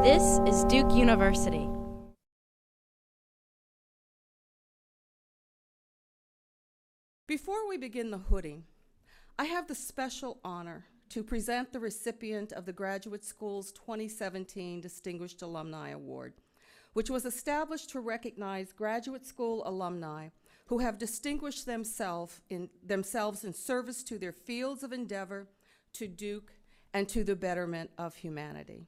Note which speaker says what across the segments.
Speaker 1: This is Duke University.
Speaker 2: Before we begin the hooding, I have the special honor to present the recipient of the Graduate School's 2017 Distinguished Alumni Award, which was established to recognize graduate school alumni who have distinguished themselves in service to their fields of endeavor, to Duke, and to the betterment of humanity.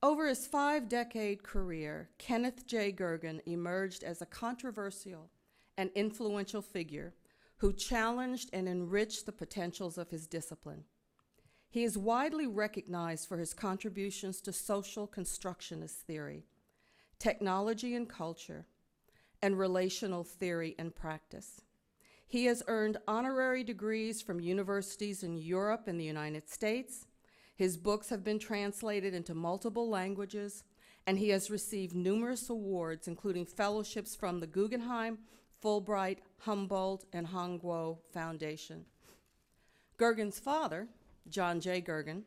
Speaker 2: Over his 5-decade career, Kenneth J. Gergen emerged as a controversial and influential figure who challenged and enriched the potentials of his discipline. He is widely recognized for his contributions to social constructionist theory, technology and culture, and relational theory and practice. He has earned honorary degrees from universities in Europe and the United States. His books have been translated into multiple languages, and he has received numerous awards, including fellowships from the Guggenheim, Fulbright, Humboldt, and Hongguo Foundation. Gergen's father, John J. Gergen,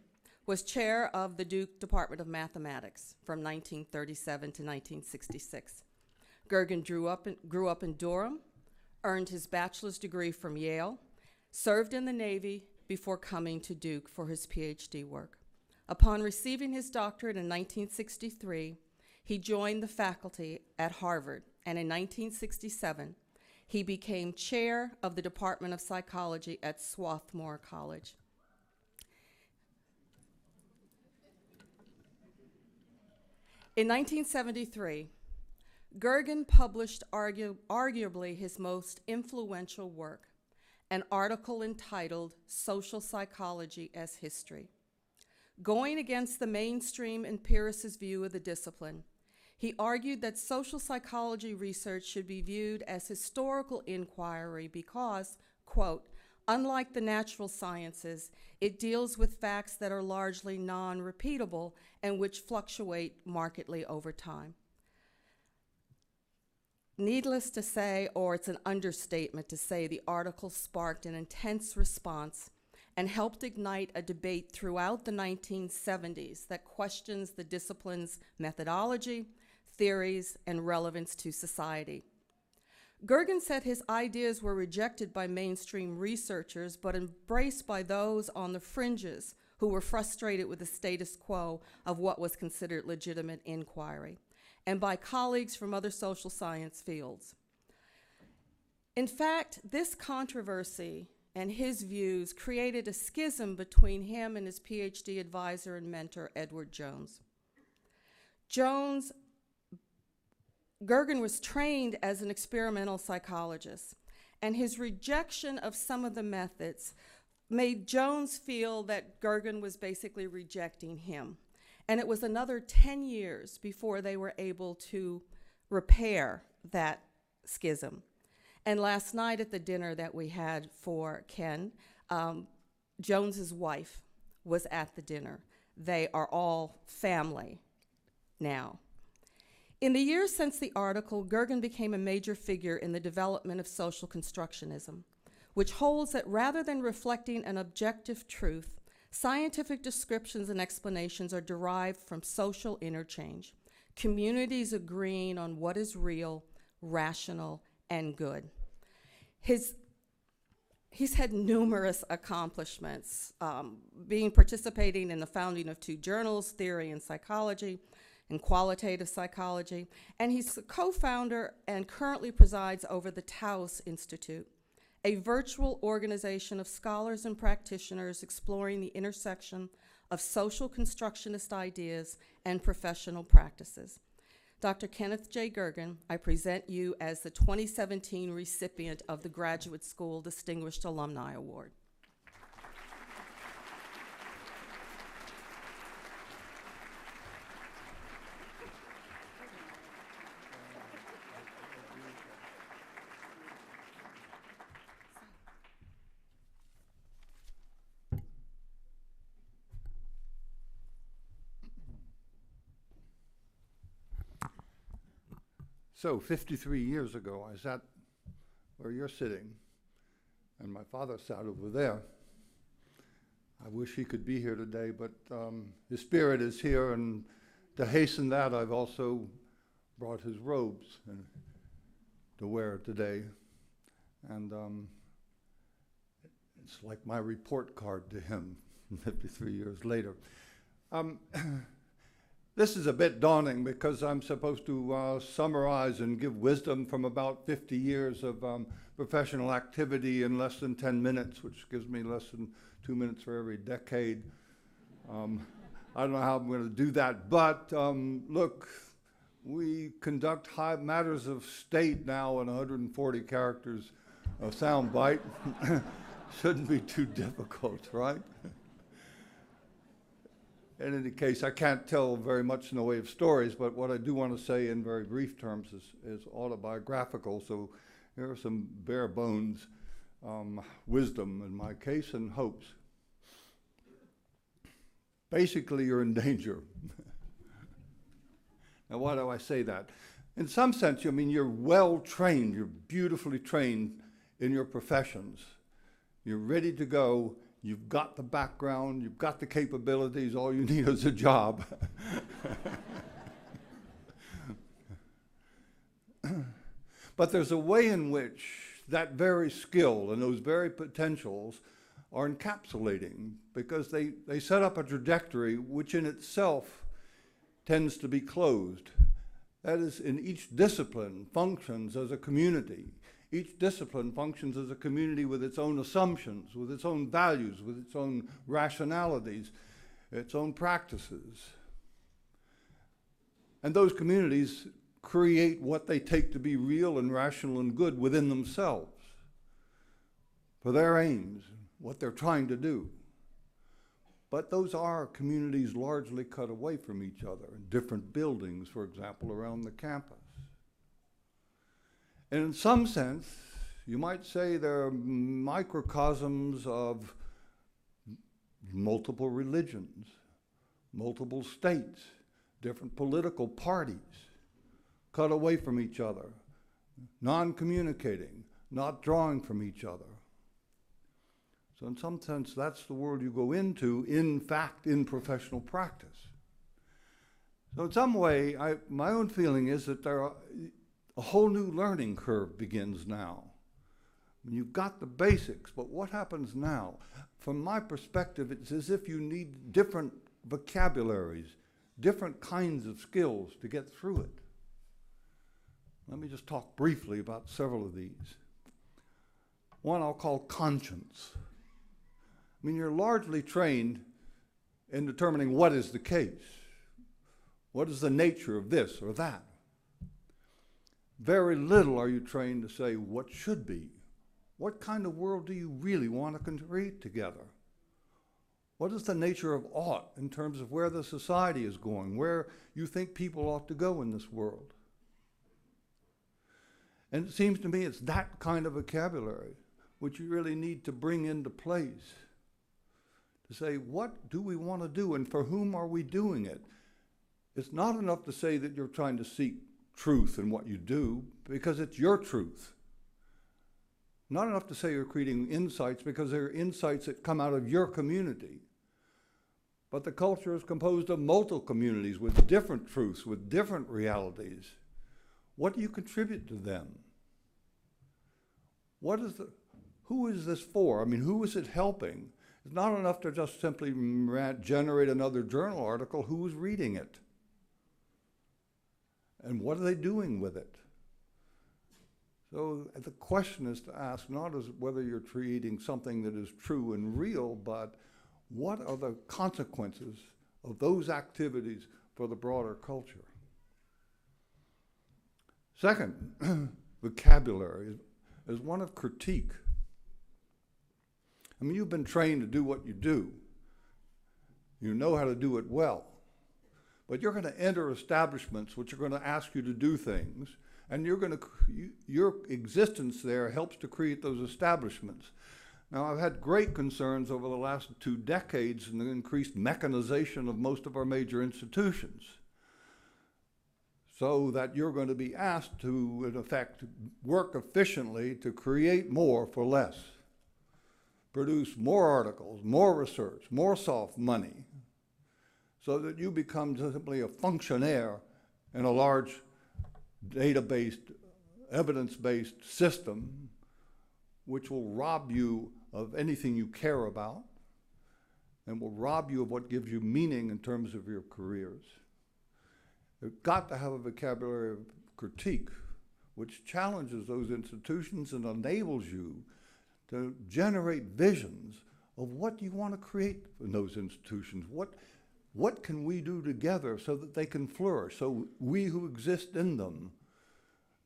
Speaker 2: was chair of the Duke Department of Mathematics from 1937 to 1966. Gergen grew up in Durham, earned his bachelor's degree from Yale, served in the Navy before coming to Duke for his PhD work. Upon receiving his doctorate in 1963, he joined the faculty at Harvard, and in 1967, he became chair of the Department of Psychology at Swarthmore College. In 1973, Gergen published arguably his most influential work, an article entitled Social Psychology as History. Going against the mainstream empiricist view of the discipline, he argued that social psychology research should be viewed as historical inquiry because, quote, unlike the natural sciences, it deals with facts that are largely non-repeatable and which fluctuate markedly over time. Needless to say, or it's an understatement to say, the article sparked an intense response and helped ignite a debate throughout the 1970s that questions the discipline's methodology, theories, and relevance to society. Gergen said his ideas were rejected by mainstream researchers, but embraced by those on the fringes who were frustrated with the status quo of what was considered legitimate inquiry, and by colleagues from other social science fields. In fact, this controversy and his views created a schism between him and his PhD advisor and mentor, Edward Jones. Gergen was trained as an experimental psychologist, and his rejection of some of the methods made Jones feel that Gergen was basically rejecting him. And it was another 10 years before they were able to repair that schism. And last night at the dinner that we had for Ken, Jones's wife was at the dinner. They are all family now. In the years since the article, Gergen became a major figure in the development of social constructionism, which holds that rather than reflecting an objective truth, scientific descriptions and explanations are derived from social interchange, communities agreeing on what is real, rational, and good. He's had numerous accomplishments, participating in the founding of 2 journals, Theory and Psychology, and Qualitative Psychology, and he's the co-founder and currently presides over the Taos Institute, a virtual organization of scholars and practitioners exploring the intersection of social constructionist ideas and professional practices. Dr. Kenneth J. Gergen, I present you as the 2017 recipient of the Graduate School Distinguished Alumni Award.
Speaker 3: So 53 years ago, I sat where you're sitting, and my father sat over there. I wish he could be here today, but his spirit is here, and to hasten that, I've also brought his robes to wear today. And it's like my report card to him 53 years later. This is a bit daunting because I'm supposed to summarize and give wisdom from about 50 years of professional activity in less than 10 minutes, which gives me less than 2 minutes for every decade. I don't know how I'm going to do that, but look, we conduct high matters of state now in 140 characters of soundbite. Shouldn't be too difficult, right? In any case, I can't tell very much in the way of stories, but what I do want to say in very brief terms is autobiographical, so here are some bare bones wisdom in my case and hopes. Basically, you're in danger. Now, why do I say that? In some sense, I mean, you're well trained, you're beautifully trained in your professions. You're ready to go, you've got the background, you've got the capabilities, all you need is a job. But there's a way in which that very skill and those very potentials are encapsulating, because they set up a trajectory which in itself tends to be closed. That is, in each discipline functions as a community. Each discipline functions as a community with its own assumptions, with its own values, with its own rationalities, its own practices. And those communities create what they take to be real and rational and good within themselves for their aims, what they're trying to do. But those are communities largely cut away from each other in different buildings, for example, around the campus. And in some sense, you might say they're microcosms of multiple religions, multiple states, different political parties, cut away from each other, non-communicating, not drawing from each other. So in some sense, that's the world you go into, in fact, in professional practice. So in some way, my own feeling is that a whole new learning curve begins now. You've got the basics, but what happens now? From my perspective, it's as if you need different vocabularies, different kinds of skills to get through it. Let me just talk briefly about several of these. One I'll call conscience. I mean, you're largely trained in determining what is the case. What is the nature of this or that? Very little are you trained to say what should be. What kind of world do you really want to create together? What is the nature of ought in terms of where the society is going, where you think people ought to go in this world? And it seems to me it's that kind of vocabulary which you really need to bring into place to say, what do we want to do and for whom are we doing it? It's not enough to say that you're trying to seek truth in what you do, because it's your truth. Not enough to say you're creating insights, because they're insights that come out of your community. But the culture is composed of multiple communities with different truths, with different realities. What do you contribute to them? Who is this for? I mean, who is it helping? It's not enough to just simply generate another journal article. Who's reading it? And what are they doing with it? So the question is to ask not as whether you're creating something that is true and real, but what are the consequences of those activities for the broader culture? Second, vocabulary is one of critique. I mean, you've been trained to do what you do. You know how to do it well. But you're going to enter establishments which are going to ask you to do things, and your existence there helps to create those establishments. Now, I've had great concerns over the last 2 decades in the increased mechanization of most of our major institutions, so that you're going to be asked to, in effect, work efficiently to create more for less, produce more articles, more research, more soft money. so that you become simply a functionaire in a large data-based, evidence-based system which will rob you of anything you care about and will rob you of what gives you meaning in terms of your careers. You've got to have a vocabulary of critique which challenges those institutions and enables you to generate visions of what you want to create in those institutions. What can we do together so that they can flourish, so we who exist in them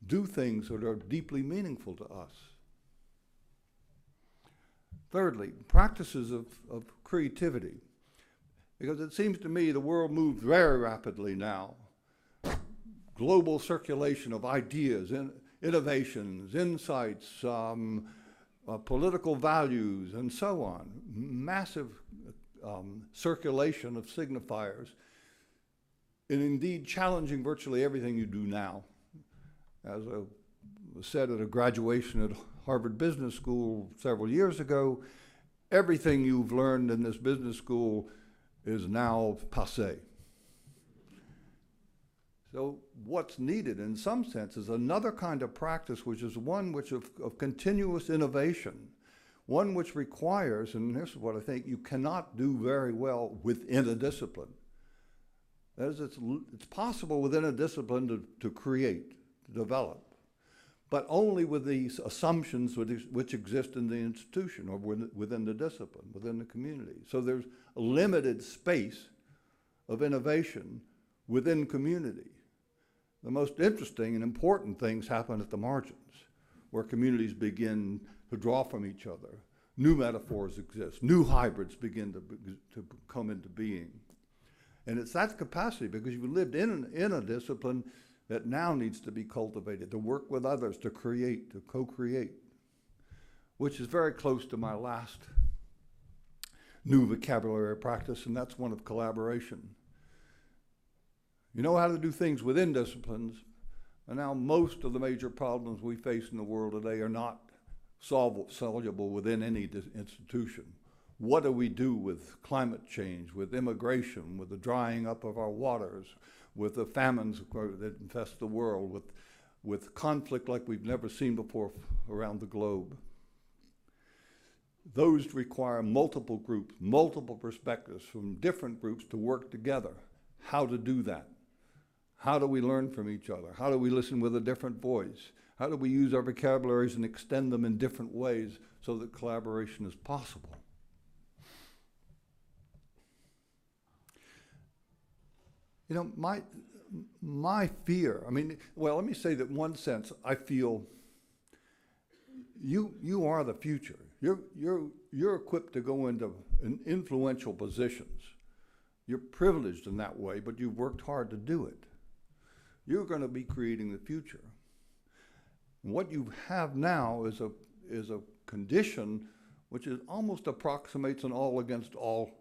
Speaker 3: do things that are deeply meaningful to us? Thirdly, practices of creativity. Because it seems to me the world moves very rapidly now. Global circulation of ideas, innovations, insights, political values, and so on. Massive circulation of signifiers, and indeed challenging virtually everything you do now. As was said at a graduation at Harvard Business School several years ago, everything you've learned in this business school is now passé. So what's needed in some sense is another kind of practice, which is one which of continuous innovation, one which requires, and this is what I think you cannot do very well within a discipline. That is, it's possible within a discipline to create, to develop, but only with these assumptions which exist in the institution or within the discipline, within the community. So there's a limited space of innovation within community. The most interesting and important things happen at the margins, where communities begin to draw from each other. New metaphors exist. New hybrids begin to come into being. And it's that capacity, because you've lived in a discipline, that now needs to be cultivated, to work with others, to create, to co-create, which is very close to my last new vocabulary practice, and that's one of collaboration. You know how to do things within disciplines, and now most of the major problems we face in the world today are not soluble within any institution. What do we do with climate change, with immigration, with the drying up of our waters, with the famines that infest the world, with conflict like we've never seen before around the globe? Those require multiple groups, multiple perspectives from different groups to work together. How to do that? How do we learn from each other? How do we listen with a different voice? How do we use our vocabularies and extend them in different ways so that collaboration is possible? You know, my fear, well, let me say that in one sense, I feel you are the future. You're equipped to go into influential positions. You're privileged in that way, but you've worked hard to do it. You're going to be creating the future. And what you have now is a condition which almost approximates an all against all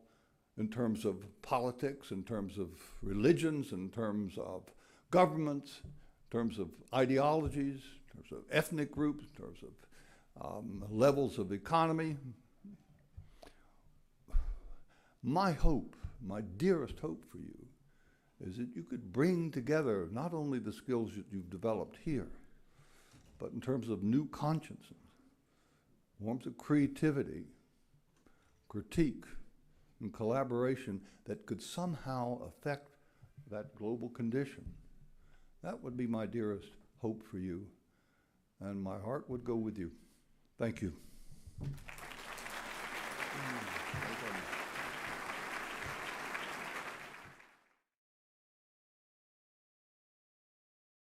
Speaker 3: in terms of politics, in terms of religions, in terms of governments, in terms of ideologies, in terms of ethnic groups, in terms of levels of economy. My hope, my dearest hope for you, is that you could bring together not only the skills that you've developed here, but in terms of new consciences, forms of creativity, critique, and collaboration that could somehow affect that global condition. That would be my dearest hope for you, and my heart would go with you. Thank you.